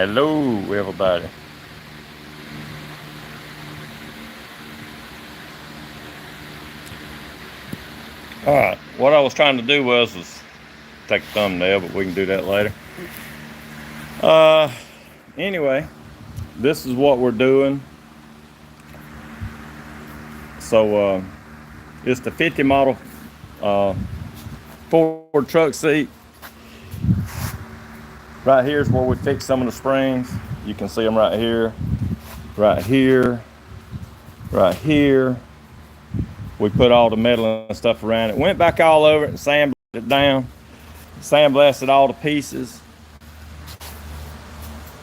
Hello, everybody. All right, what I was trying to do was take a thumbnail, but we can do that later. Uh, anyway, this is what we're doing. So it's the 50 model Ford truck seat. Right here is where we fix some of the springs. You can see them right here, right here, right here. We put all the metal and stuff around it. Went back all over it and sandblasted it down. Sandblasted all the pieces.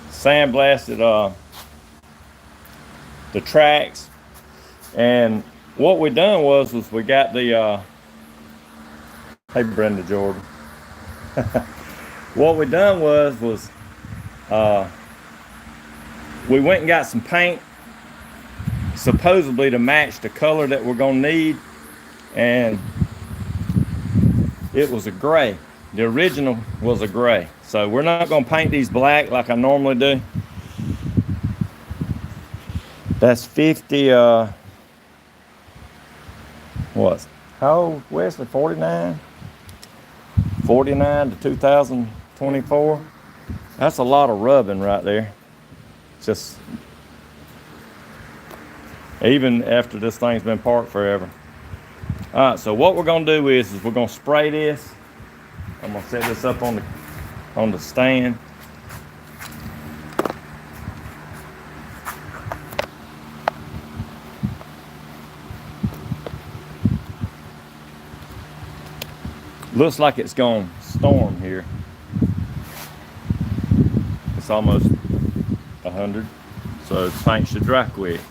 Sandblasted the tracks. And what we done was we got the hey Brenda Jordan. What we done was we went and got some paint, supposedly to match the color that we're gonna need, and it was a gray. The original was a gray. So we're not gonna paint these black like I normally do. That's 50 what? How old, Wesley? 49? 49 to 2024. That's a lot of rubbing right there. Just even after this thing's been parked forever. All right, so what we're gonna do is we're gonna spray this. I'm gonna set this up on the stand. Looks like it's gonna storm here. It's almost 100, so the paint should dry quick.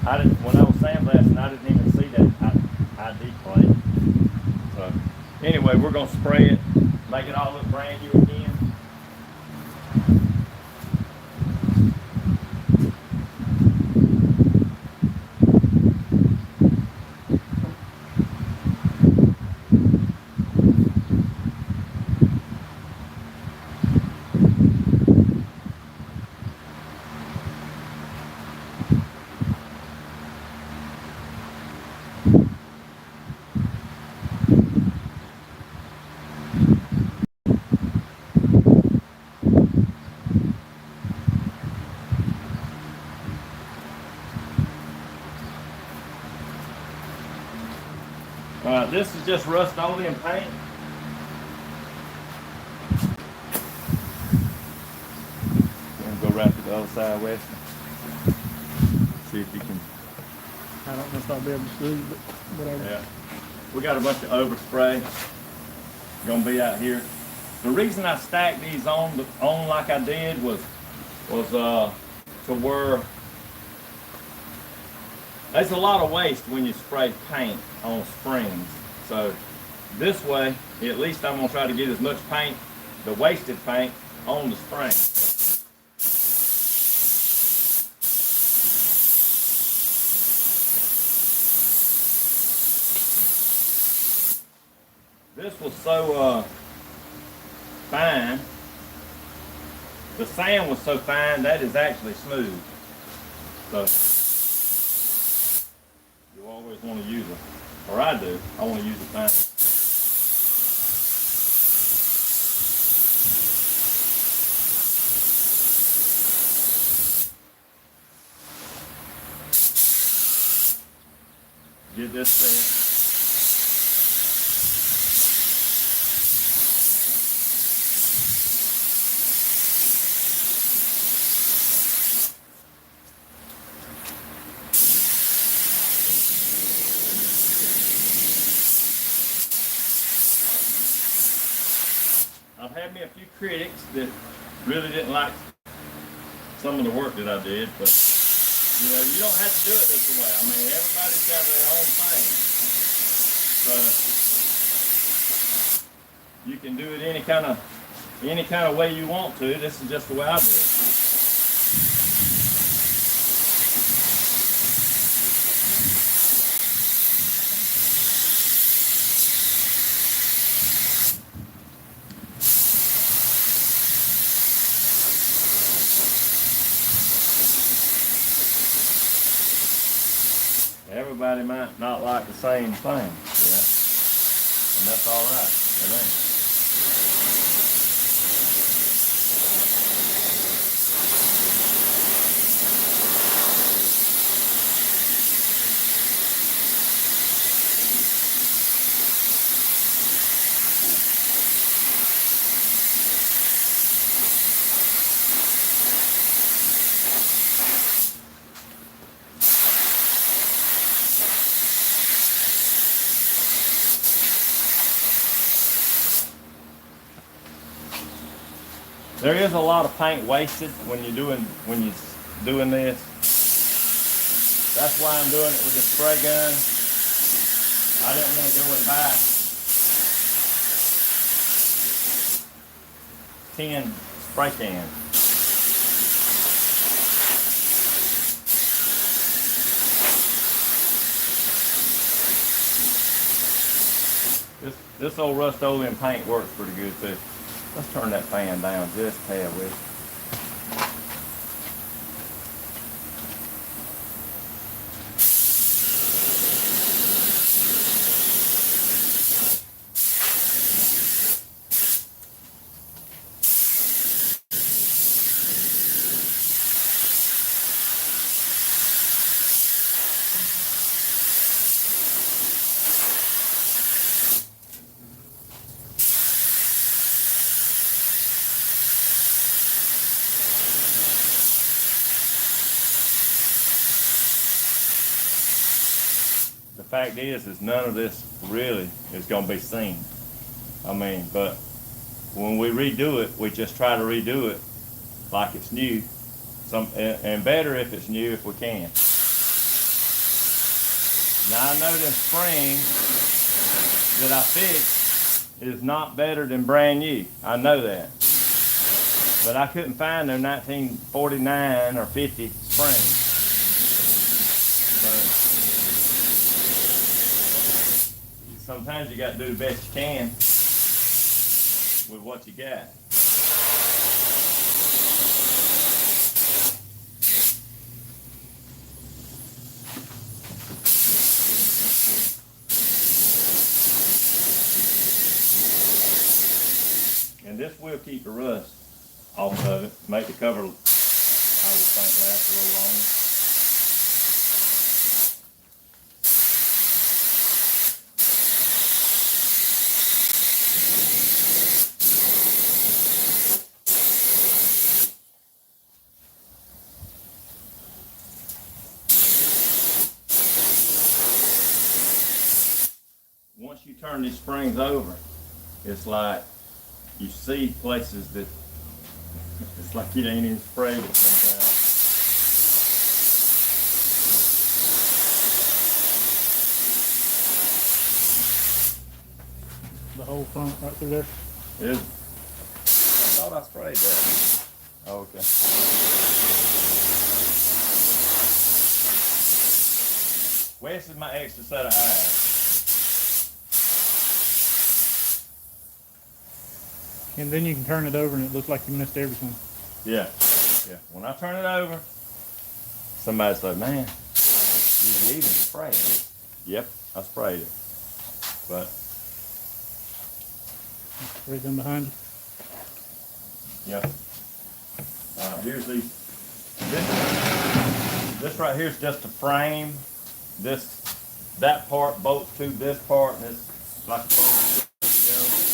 When I was sandblasting, I didn't even see that ID plate. So anyway, we're gonna spray it, make it all look brand new again. This is just Rust-Oleum paint. I'm gonna go right to the other side, West. See if you can. I don't know if I'll be able to see, but whatever. Yeah. We got a bunch of overspray. Gonna be out here. The reason I stacked these on like I did was to where there's a lot of waste when you spray paint on springs. So this way, at least I'm gonna try to get as much paint, the wasted paint, on the spring. This was so fine. The sand was so fine that is actually smooth. So you always want to use it, or I do. I want to use it fine. Get this thing. I've had me a few critics that really didn't like some of the work that I did, but you know, you don't have to do it this way. I mean, everybody's got their own thing. So you can do it any kind of way you want to. This is just the way I do it. everybody might not like the same thing, yeah. And that's all right for me. There is a lot of paint wasted when you're doing this. That's why I'm doing it with the spray gun. I didn't want to go and buy 10 spray cans. This old Rust-Oleum paint works pretty good too. Let's turn that fan down just a tad with it. The fact is none of this really is going to be seen. I mean, but when we redo it, we just try to redo it like it's new. And better if it's new if we can. Now I know them springs that I fixed is not better than brand new. I know that. But I couldn't find no 1949 or 50 springs. So, sometimes you got to do the best you can with what you got. And this will keep the rust off of it, make the cover, I would think, last a little longer. Once you turn these springs over, it's like you see places that it's like you ain't even sprayed it sometimes. The whole front right through there. Is I thought I sprayed that. Oh, okay. Wes is my extra set of eyes. And then you can turn it over and it looks like you missed everything. Yeah, yeah. When I turn it over, somebody say, "Man, did you even spray it?" Yep, I sprayed it. But Everything behind you. yeah. Here's the this right here is just a frame. That part bolts to this part, and it's like a bolt together.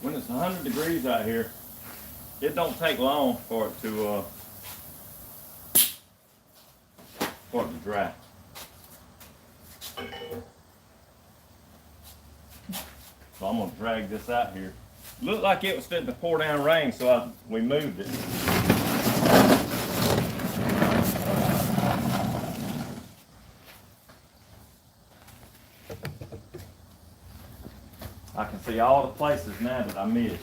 when it's 100 degrees out here, it don't take long for it to dry. So I'm gonna drag this out here. Looked like it was fitting to pour down rain, so we moved it. I can see all the places now that I missed.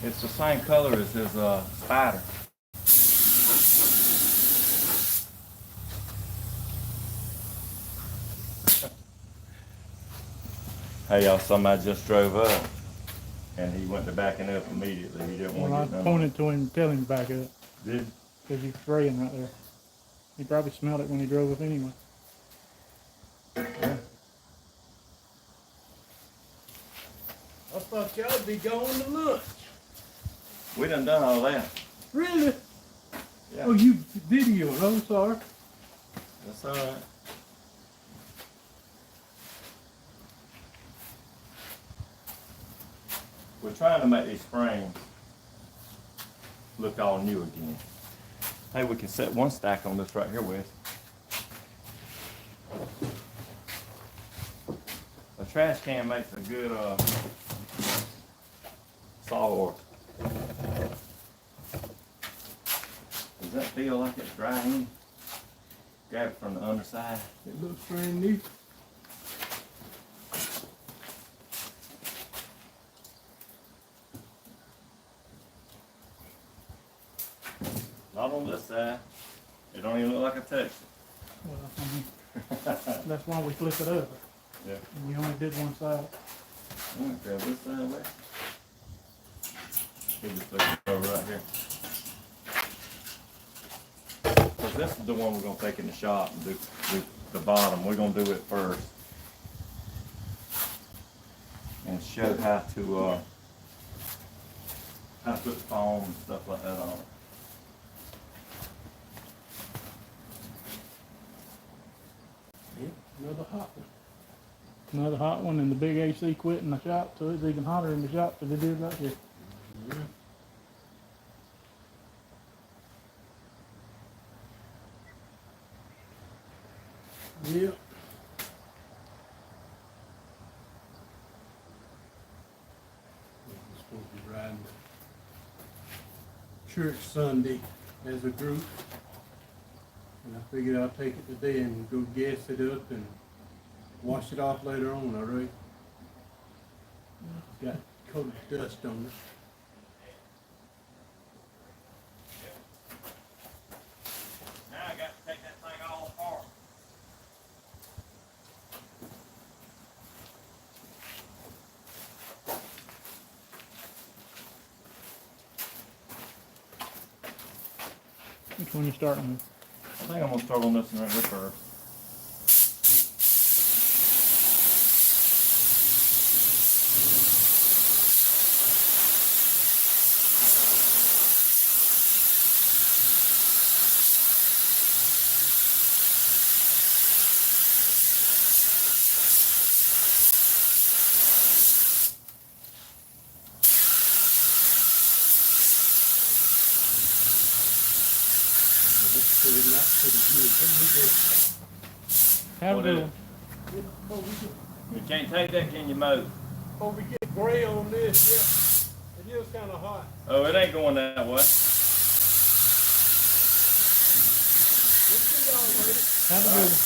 It's the same color as his spider. Hey y'all, somebody just drove up and he went to backing up immediately. He didn't want Well, to get I none. pointed to him, tell him to back up, Did because he's spraying right there. He probably smelled it when he drove up anyway. I thought y'all'd be going to lunch. we done all that. Really? Yeah. Oh, you video it. I'm sorry. That's all right. We're trying to make these springs look all new again. Hey, we can set one stack on this right here, Wes. A trash can makes a good sawhorse. Does that feel like it's drying? Grab it from the underside. It looks brand new. Not on this side. It don't even look like I touched it. Well, I mean, that's why we flip it over. Yeah. And we only did one side. I'm gonna grab this side away. We'll just put it over right here. Cause this is the one we're gonna take in the shop and do the bottom. We're gonna do it first. And show how to put foam and stuff like that on it. Another hot one. Another hot one, and the big AC quit in the shop, so it's even hotter in the shop than it is right here. Yep. We're supposed to be riding to church Sunday as a group. And I figured I'll take it today and go gas it up and wash it off later on, all right? Got a coat of dust on it. Now I got to take that thing all apart. Which one you starting with? I think I'm gonna start on this one right here first. That's pretty not pretty good. Have a What good is one. You can't take that, can you, Mo? Before we get gray on this, yeah, it is kind of hot. Oh, it ain't going that way. We'll see y'all later. Have a good one.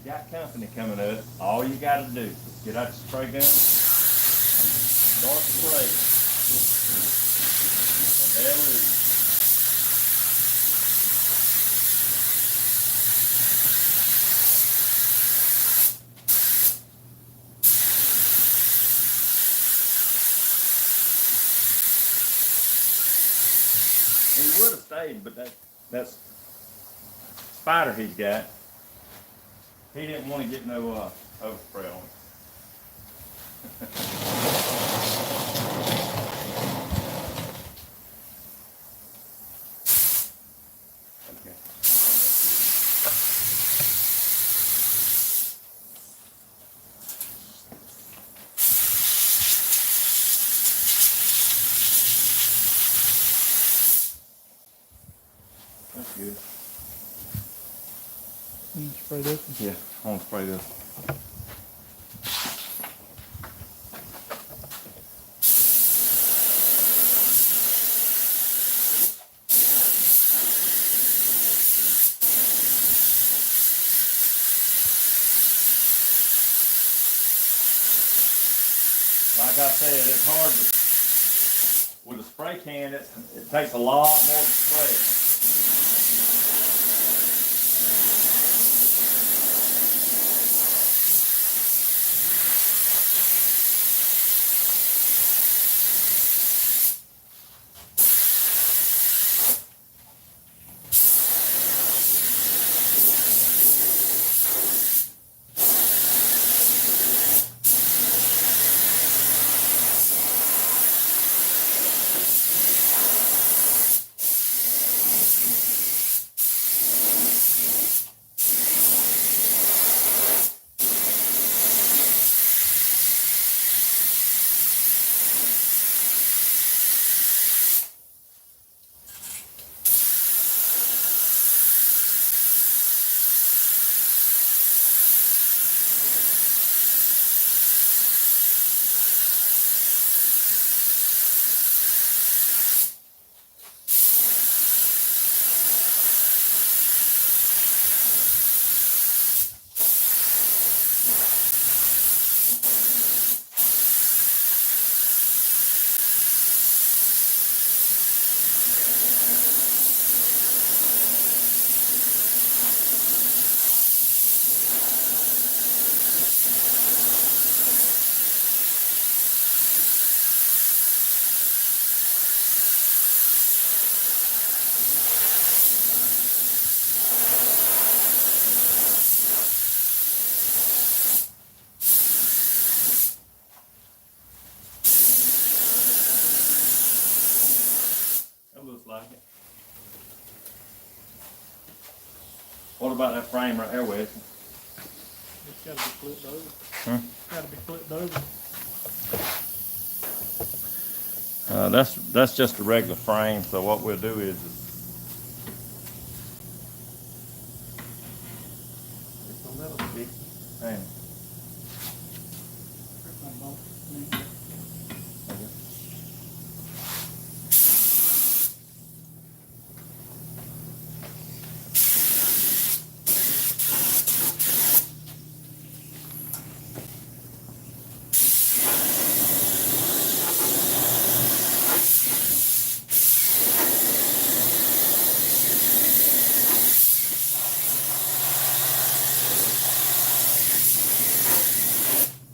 got company coming up, all you gotta do is get out the spray gun, start spraying, and they'll leave. He would have stayed, but that's spider he's got. He didn't want to get no overspray on it. Okay. That's good. You spray this one. Yeah, I want to spray this. Like I said, it's hard to, with a spray can, it takes a lot more to spray. That looks like it. What about that frame right there, Wes? It's gotta be flipped over. Huh? Gotta be flipped over. That's just a regular frame, so what we'll do is It's a little bit. hang There's no bolt. on.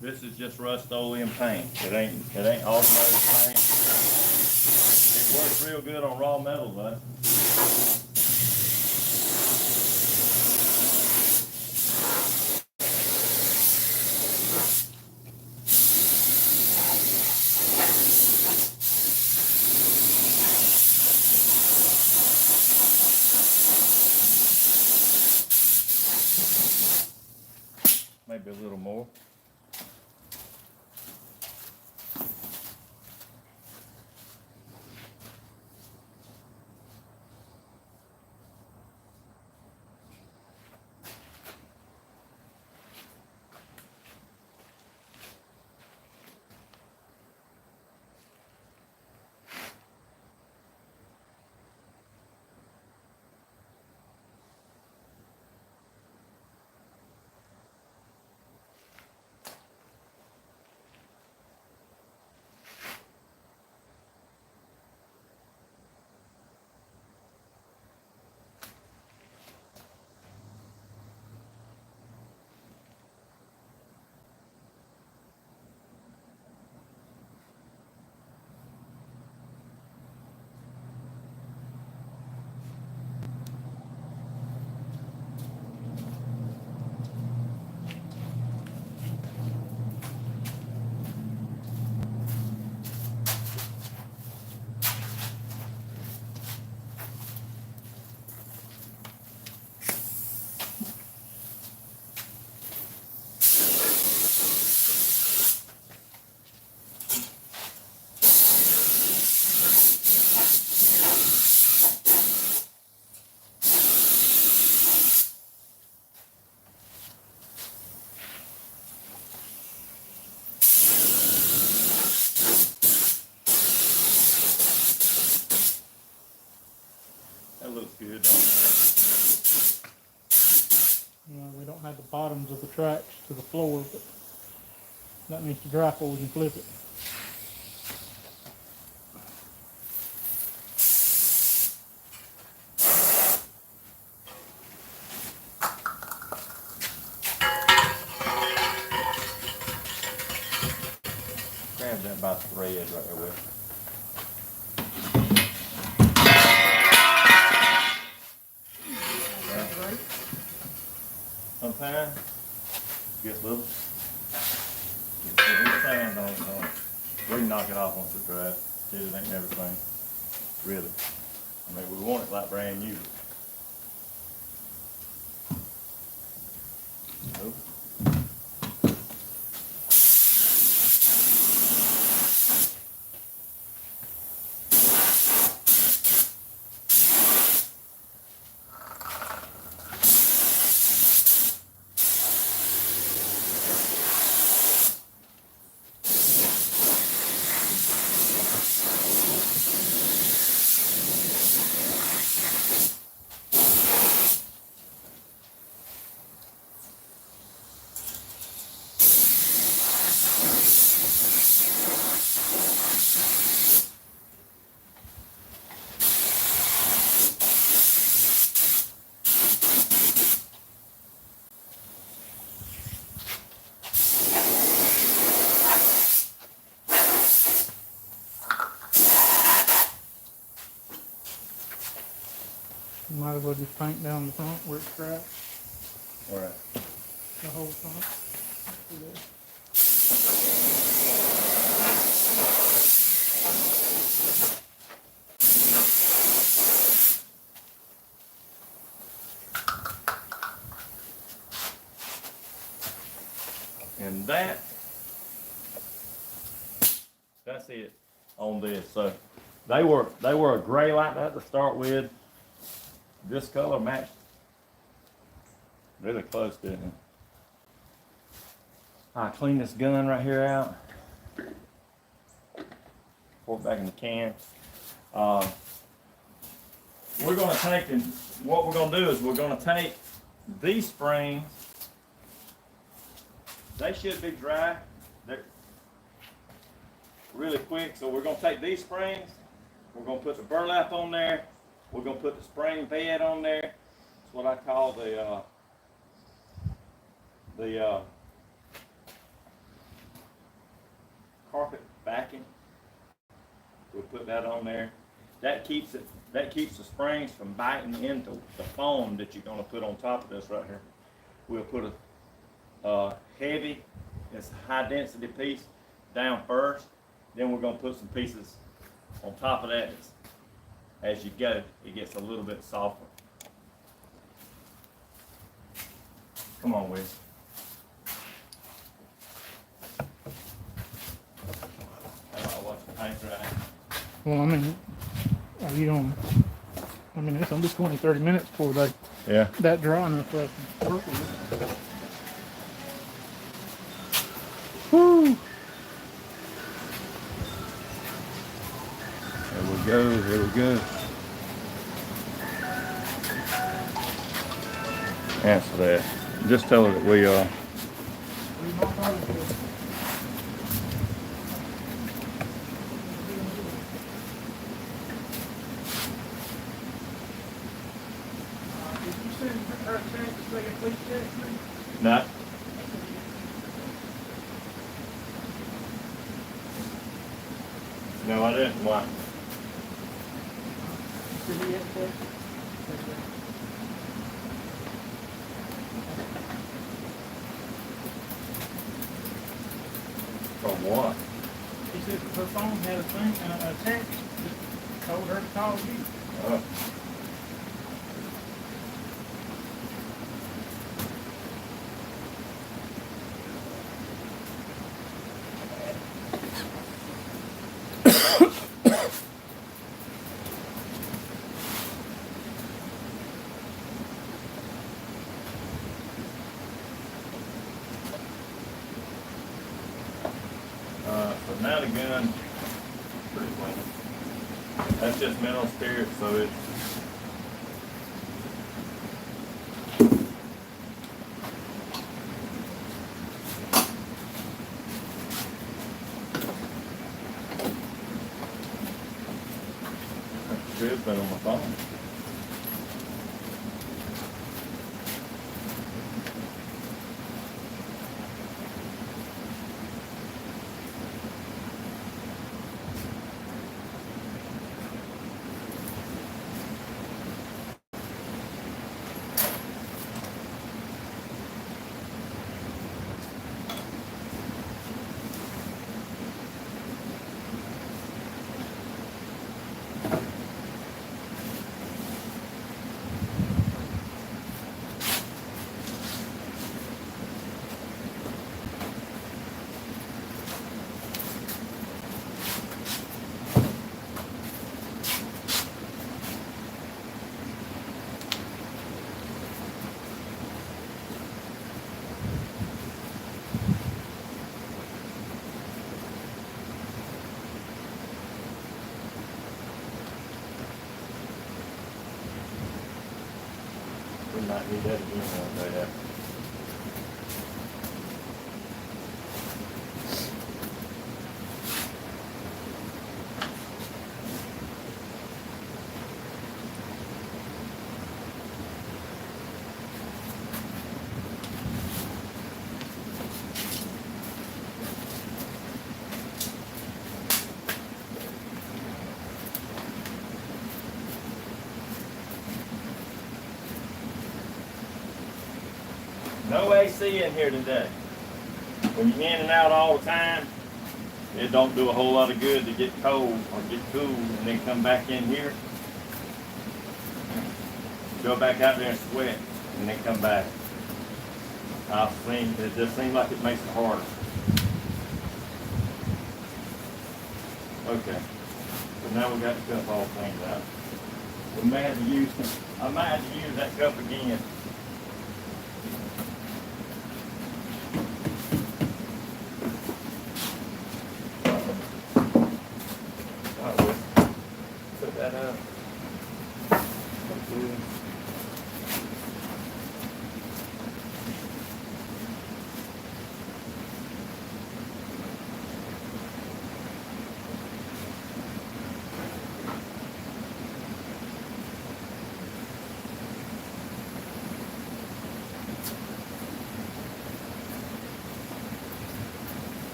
This is just Rust-Oleum paint. It ain't automotive paint. It works real good on raw metal though. Maybe a little more. don't have the bottoms of the tracks to the floor, but that needs to dry before we can flip it. Grab that by the thread right there with. Sometimes get little sand on it. We can knock it off once it dries. It ain't everything. Really. I mean, we want it like brand new. Nope. You might as well just paint down the front where it's cracked, All right. the whole front. See there? And that's it on this. So they were a gray like that to start with. This color matched really close, didn't it? I clean this gun right here out. Pour it back in the can. We're gonna take, and what we're gonna do is we're gonna take these springs. They should be dry. They're really quick. So we're gonna take these springs. We're gonna put the burlap on there. We're gonna put the spring bed on there. It's what I call the carpet backing. We'll put that on there. That keeps it. That keeps the springs from biting into the foam that you're gonna put on top of this right here. We'll put a heavy, it's a high density piece down first. Then we're gonna put some pieces on top of that. As you go, it gets a little bit softer. Come on, Wiz. I'll watch the paint dry. Well, I mean, are you gonna, I mean, it's gonna be 20, 30 minutes before Yeah. that dry enough for us to work with it. Woo! There we go, there we go. Answer that. Just tell her that we Did you send her a text to say please text me? not. No, I didn't. Why? Did he have text? From what? He said her phone had a thing, a text that told her to call you. Oh. So now the gun, pretty clean. That's just mineral spirit, so it's just been on my phone. We might need that again one day. No AC in here today. When you're in and out all the time, it don't do a whole lot of good to get cold or get cool and then come back in here. Go back out there and sweat and then come back. It just seems like it makes it harder. Okay. So now we got the cup all cleaned out. I might have to use that cup again. Put that up.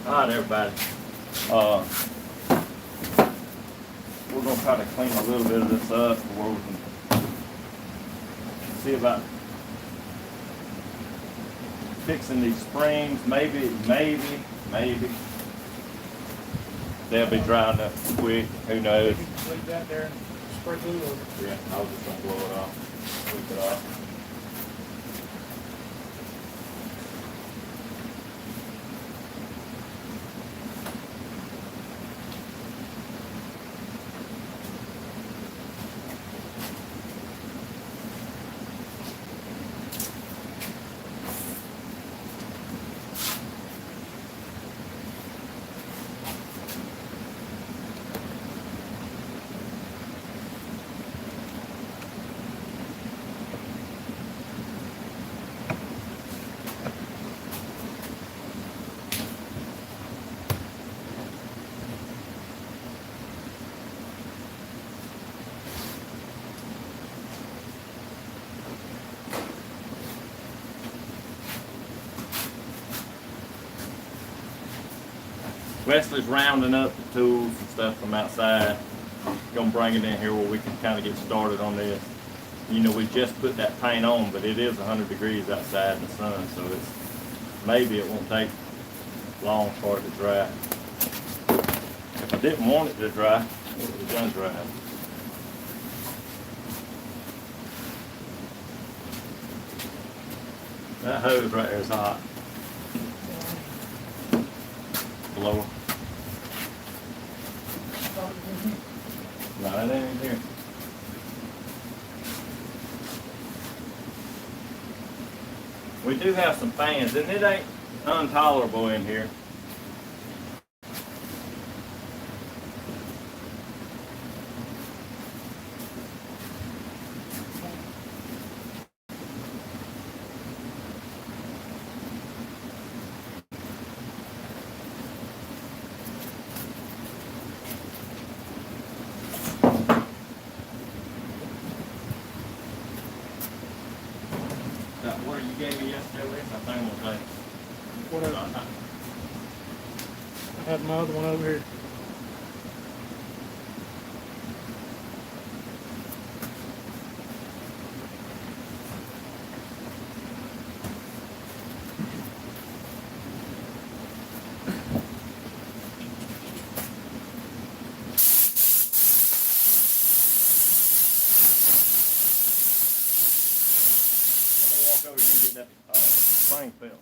All right, everybody. We're gonna try to clean a little bit of this up before we can see about fixing these springs. Maybe they'll be dry enough quick. Who knows? You can leave that there and spray glue over it. Yeah, I was just gonna blow it off, sweep it off. Wesley's rounding up the tools and stuff from outside. Gonna bring it in here where we can kind of get started on this. You know, we just put that paint on, but it is 100 degrees outside in the sun, so maybe it won't take long for it to dry. If I didn't want it to dry, it would have done dry. That hose right there is hot. Blower. We do have some fans, and it ain't intolerable in here. That water you gave me yesterday, Rick, I think I'm gonna take. Whatever. I have my other one over here. I'm gonna walk over here and get that spring filled.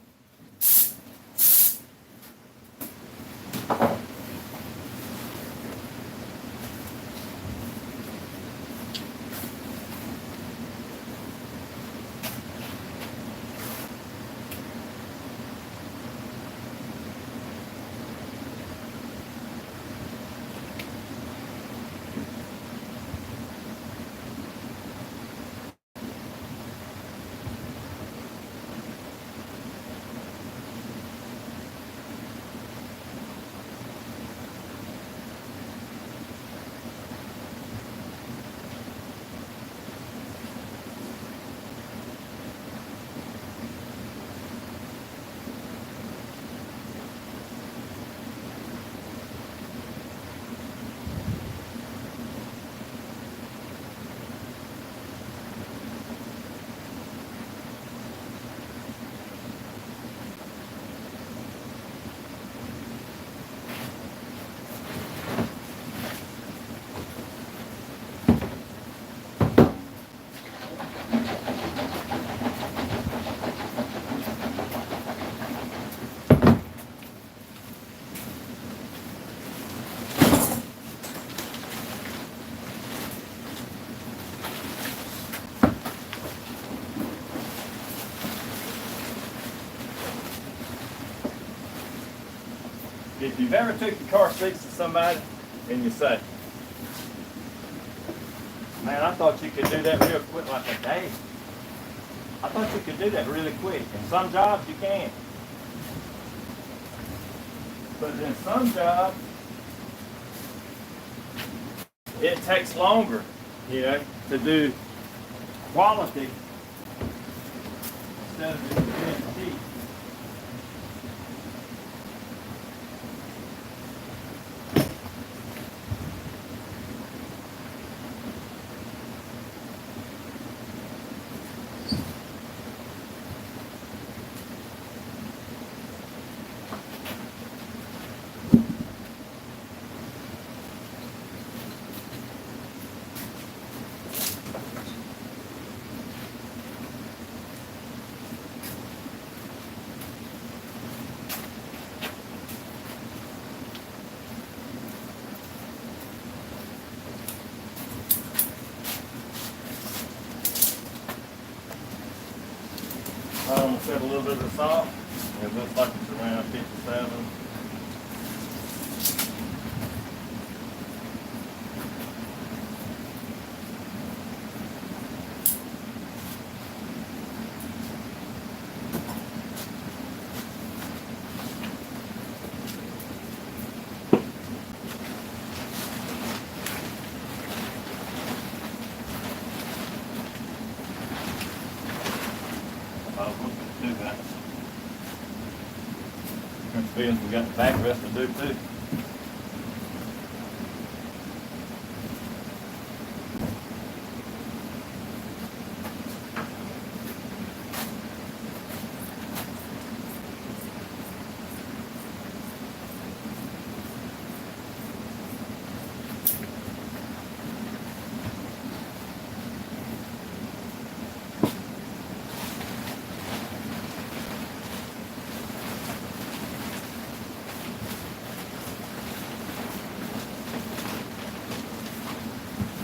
If you've ever took the car seats to somebody and you say, man, I thought you could do that real quick like a day. I thought you could do that really quick. In some jobs you can. But in some jobs, it takes longer, you know, to do quality instead of just doing cheap. I'm gonna set a little bit of the salt. It looks like it's around 57. Do that. Feelings we got the back rest to do too.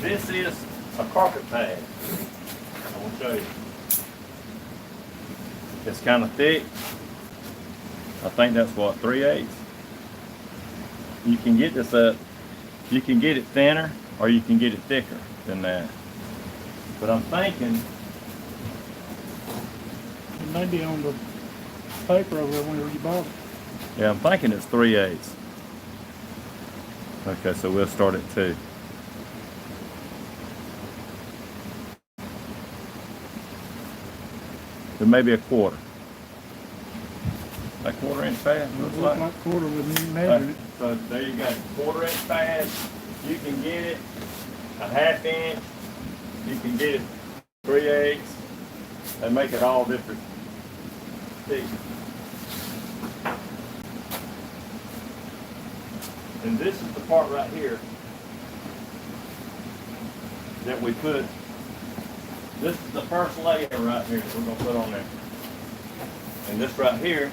This is a carpet pad. I will show you. It's kind of thick. I think that's what, 3/8. You can get this up. You can get it thinner, or you can get it thicker than that. But I'm thinking, It may be on the paper over there whenever you bought it. yeah, I'm thinking it's 3/8. Okay, so we'll start at 2. There may be a quarter. A 1/4 inch pad, It looks looked like. like quarter with me measuring it. So there you go, 1/4 inch pad. You can get it a 1/2 inch. You can get it 3/8. They make it all different thick. And this is the part right here that we put. This is the first layer right here that we're gonna put on there. And this right here,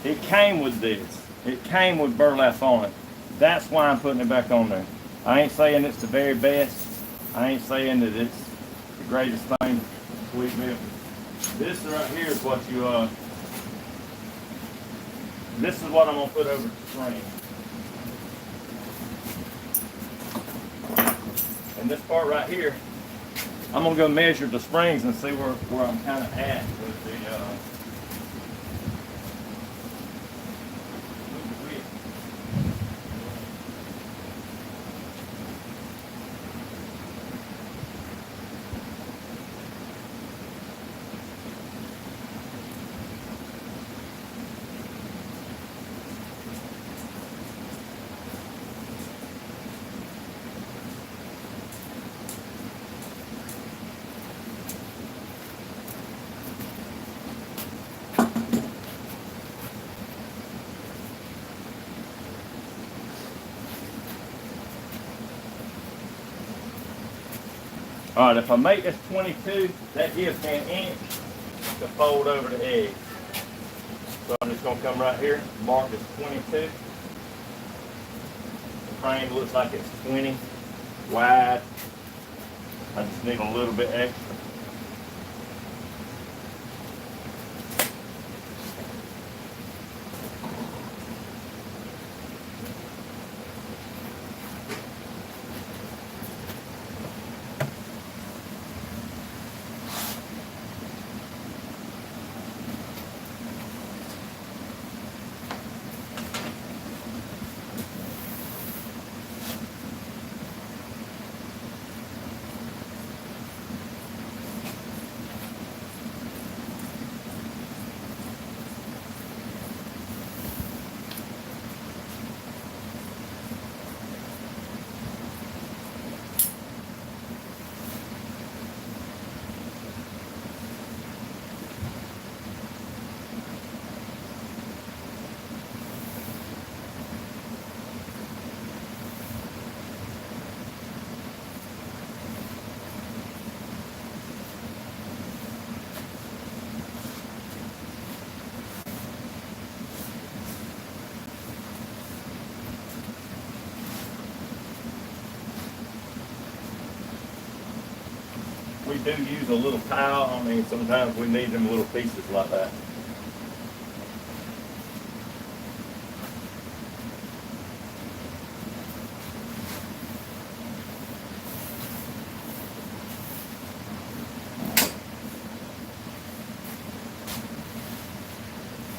it came with this. It came with burlap on it. That's why I'm putting it back on there. I ain't saying it's the very best. I ain't saying that it's the greatest thing we've built. This right here is what this is what I'm gonna put over the spring. And this part right here, I'm gonna go measure the springs and see where I'm kind of at with the width. All right, if I make this 22, that gives me an inch to fold over the edge. So I'm just gonna come right here, mark as 22. The frame looks like it's 20 wide. I just need a little bit extra. We do use a little tile. I mean, sometimes we need them little pieces like that.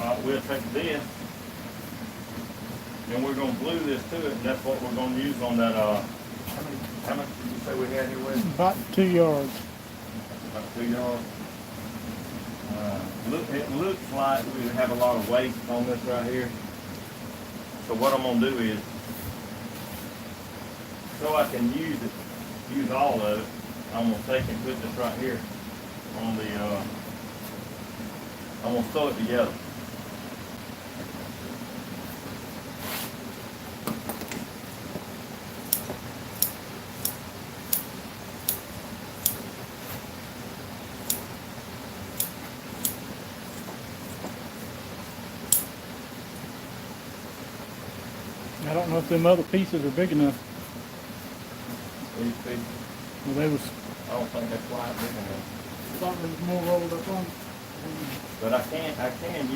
All right, we'll take this, and we're going to glue this to it, and that's what we're going to use on that, how much did you say we had here with? About 2 yards. About 2 yards. It looks like we have a lot of waste on this right here. So what I'm going to do is, so I can use all of it, I'm going to take and put this right here on the, I'm going to sew it together. I don't know if them other pieces are big enough. These pieces. Well, they was, I don't think that's quite big enough. thought there was more rolled up on it. But I can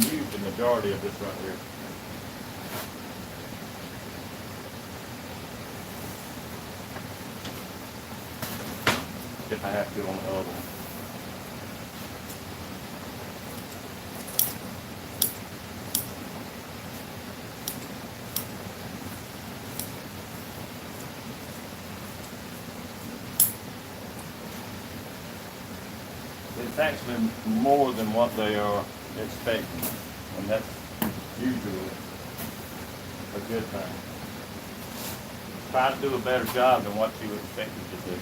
use the majority of this right here. If I have to on the other one. It's actually more than what they are expecting, and that's usually a good thing. Try to do a better job than what you expected to do.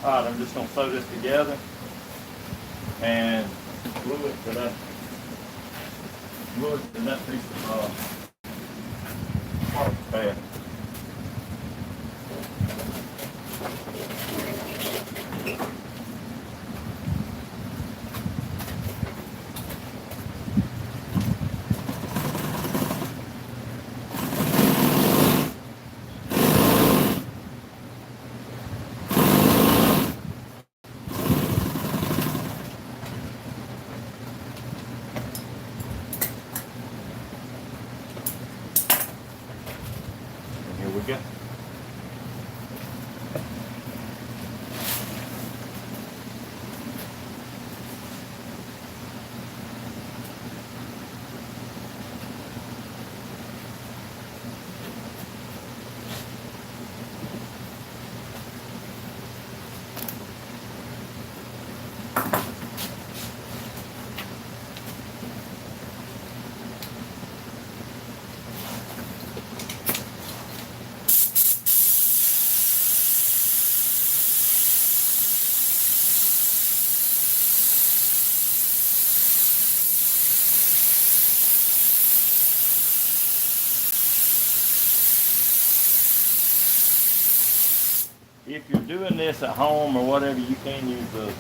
Alright, I'm just going to sew this together and glue it to that piece of carpet pad. Here we go. If you're doing this at home or whatever, you can use the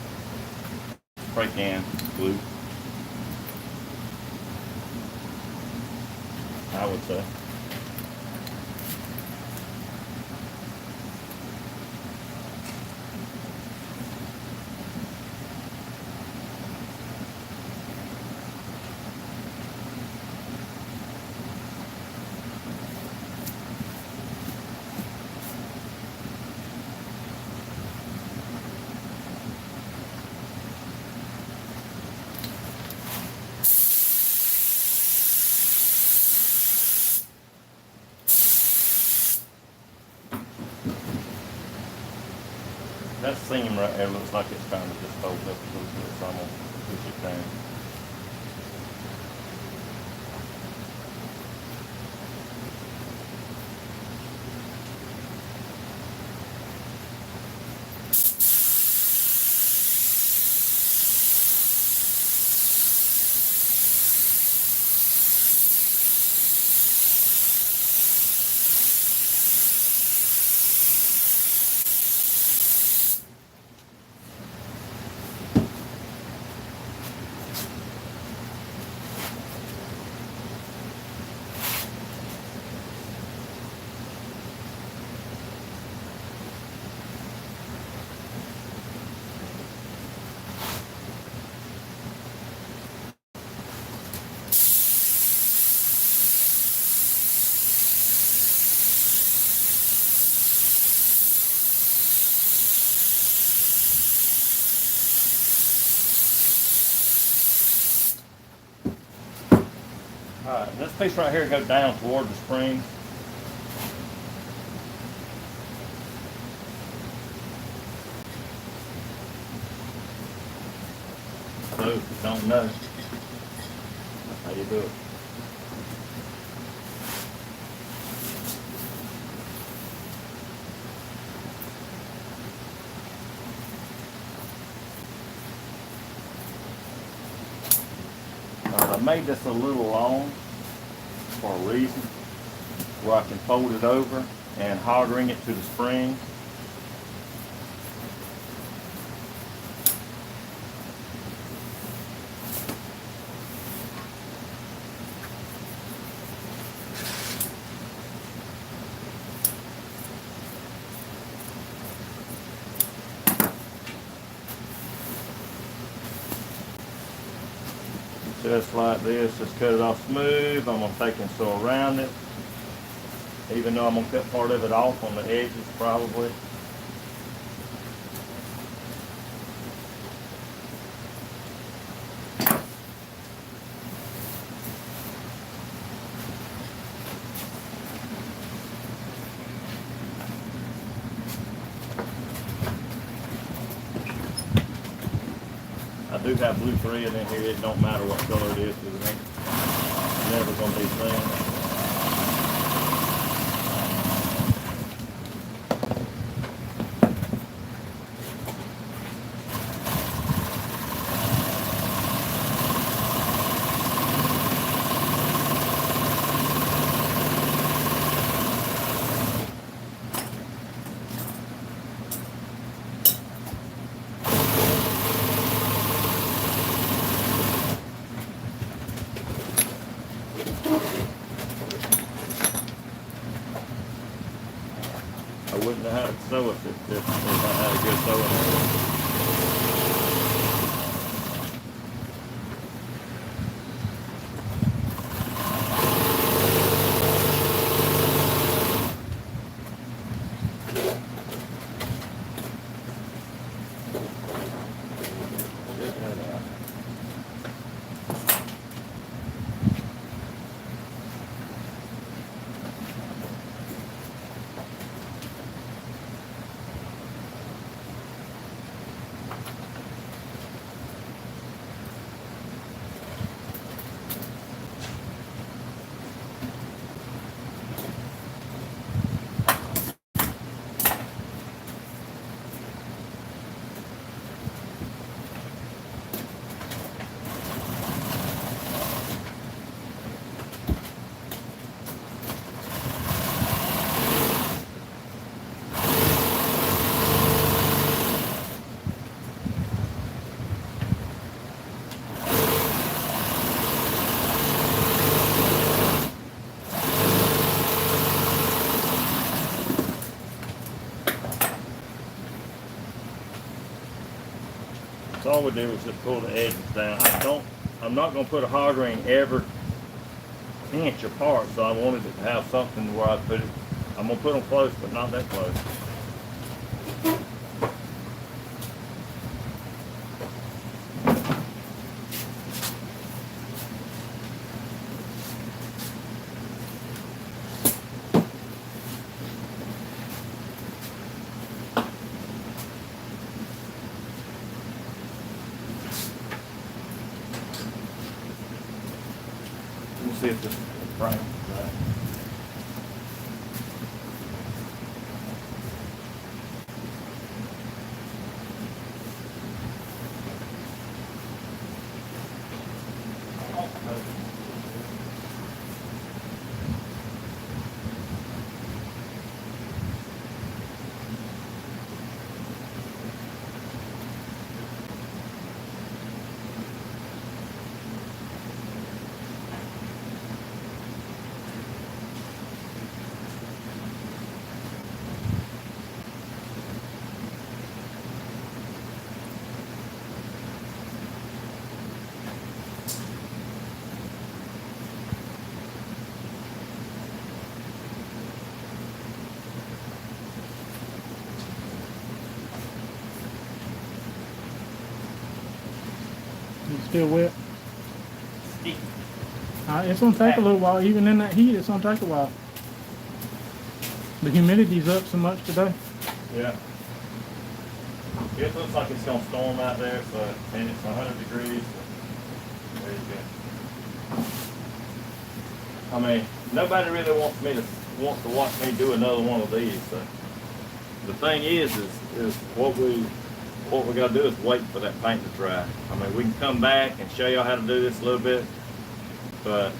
spray can glue, I would say. That seam right there looks like it's trying to just fold up a little bit, so I'm gonna push it down. Alright, this piece right here goes down toward the spring. So, if you don't know, that's how you do it. I've made this a little long for a reason, where I can fold it over and hot ring it to the spring. Just like this, just cut it off smooth. I'm gonna take and sew around it. Even though I'm gonna cut part of it off on the edges probably. I do have blue thread in here. It don't matter what color it is because it ain't never gonna be thin. I wouldn't have had it sew if I had a good sewing area. Check that out. So all we do is just pull the edges down. I'm not gonna put a hog ring every inch apart, so I wanted it to have something where I put it. I'm gonna put them close, but not that close. We'll see if this frame is right. It's still wet. Sticky. It's gonna take a little while. Even in that heat, it's gonna take a while. The humidity's up so much today. Yeah. It looks like it's gonna storm out there, so and it's 100 degrees. So there you go. I mean, nobody really wants to watch me do another one of these. So the thing is what we gotta do is wait for that paint to dry. I mean, we can come back and show y'all how to do this a little bit, but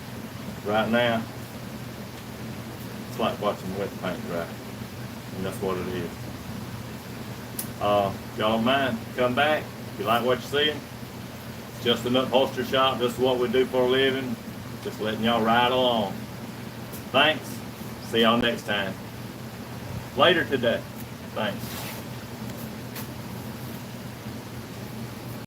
right now, it's like watching wet paint dry. And that's what it is. Y'all don't mind, come back. If you like what you're seeing, it's just an upholstery shop. This is what we do for a living. Just letting y'all ride along. Thanks. See y'all next time. Later today. Thanks.